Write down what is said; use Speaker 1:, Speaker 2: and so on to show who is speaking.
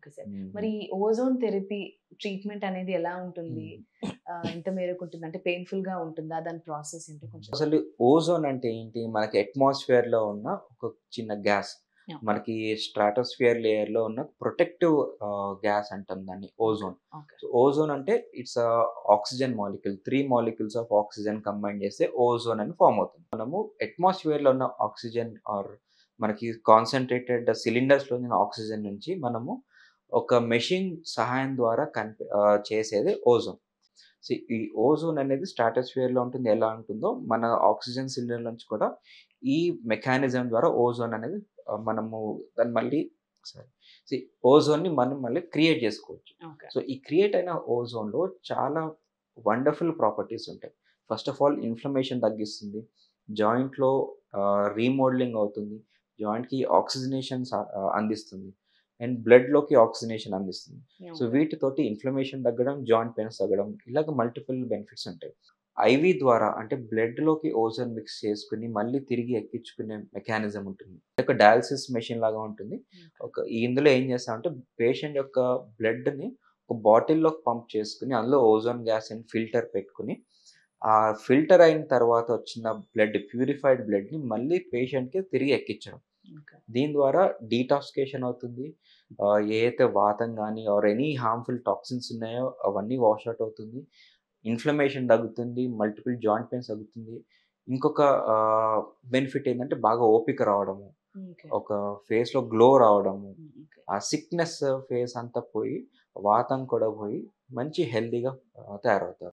Speaker 1: Okay sir.
Speaker 2: హుహు.
Speaker 1: మరి ozone therapy treatment అనేది ఎలా ఉంటుంది?
Speaker 2: హ్మ్.
Speaker 1: ఎంత మేరకు ఉంటుంది? అంటే పెయిన్‌ఫుల్‌గా ఉంటుందా? దాని ప్రాసెస్ ఏంటో కొంచెం
Speaker 2: అసలు ఓజోన్ అంటే ఏంటి? మనకి అట్మాస్ఫియర్‌లో ఉన్న ఒక చిన్న గ్యాస్.
Speaker 1: యాహ్!
Speaker 2: మనకి స్ట్రాటోస్ఫియర్ లేయర్‌లో ఉన్న ప్రొటెక్టివ్ గ్యాస్ అంటాం దాన్ని
Speaker 1: okay.
Speaker 2: Ozone.
Speaker 1: Okay.
Speaker 2: So, ozone అంటే it's oxygen molecule. 3 molecules of oxygen combine చేస్తే ఓజోన్ అని ఫార్మ్ అవుతుంది. మనము అట్మాస్ఫియర్‌లో ఉన్న ఆక్సిజన్ ఆర్ మనకి కాన్సంట్రేటెడ్ సిలిండర్స్‌లో ఉన్న ఆక్సిజన్ నుంచి మనము ఒక మెషిన్ సహాయం ద్వారా చేసేది ఓజోన్. ఈ ఓజోన్ అనేది స్ట్రాటోస్ఫియర్‌లో ఉంటుంది. ఎలా ఉంటుందో మన ఆక్సిజన్ సిలిండర్ నుంచి కూడా ఈ మెకానిజం ద్వారా ఓజోన్ అనేది మనము దాన్ని మళ్ళీ సారీ సీ ఓజోన్‌ని మనం మళ్ళీ క్రియేట్ చేసుకోవచ్చు.
Speaker 1: ఓకే.
Speaker 2: సో, ఈ క్రియేట్ అయిన ఓజోన్‌లో చాలా వండర్‌ఫుల్ ప్రాపర్టీస్ ఉంటాయి. ఫస్ట్ ఆఫ్ ఆల్ ఇన్‌ఫ్లమేషన్ తగ్గిస్తుంది. జాయింట్‌లో రీమోడలింగ్ అవుతుంది. జాయింట్‌కి అందిస్తుంది. అండ్ బ్లడ్‌లోకి ఆక్సిజనేషన్ అందిస్తుంది. So,
Speaker 1: okay.
Speaker 2: వీటితోటి ఇన్‌ఫ్లమేషన్ తగ్గడం, జాయింట్ పెయిన్స్ తగ్గడం ఇలాగ మల్టిపుల్ బెనిఫిట్స్ ఉంటాయి. ఐవీ ద్వారా అంటే బ్లడ్‌లోకి ఓజోన్ మిక్స్ చేసుకొని మళ్ళీ తిరిగి ఎక్కించుకునే మెకానిజం ఉంటుంది. ఒక డయాలిసిస్ మెషిన్ లాగా ఉంటుంది.
Speaker 1: ఓకే.
Speaker 2: ఇందులో ఏం చేస్తామంటే పేషెంట్ యొక్క బ్లడ్‌ని ఒక బాటిల్‌లోకి పంప్ చేసుకొని అందులో ఓజోన్ గ్యాస్‌ని ఫిల్టర్ పెట్టుకొని, ఆ ఫిల్టర్ అయిన తర్వాత వచ్చిన ప్యూరిఫైడ్ బ్లడ్‌ని మళ్ళీ పేషెంట్‌కి తిరిగి ఎక్కించడం.
Speaker 1: ఓకే.
Speaker 2: దీని ద్వారా డీటాక్సికేషన్ అవుతుంది. ఏదైతే వాతం గాని ఆర్ ఎనీ హార్మ్‌ఫుల్ టాక్సిన్స్ ఉన్నాయో అవన్నీ వాష్ ఔట్ అవుతుంది. ఇన్‌ఫ్లమేషన్ తగ్గుతుంది. మల్టిపుల్ జాయింట్ పెయిన్స్ తగ్గుతుంది. ఇంకొక బెనిఫిట్ ఏందంటే బాగా ఓపిక రావడము.
Speaker 1: ఓకే.
Speaker 2: ఒక ఫేస్‌లో గ్లో రావడము.
Speaker 1: ఓకే.
Speaker 2: ఆ సిక్‌నెస్ ఫేస్ అంతా పోయి వాతం కూడా పోయి మంచి హెల్తీగా తయారవుతారు.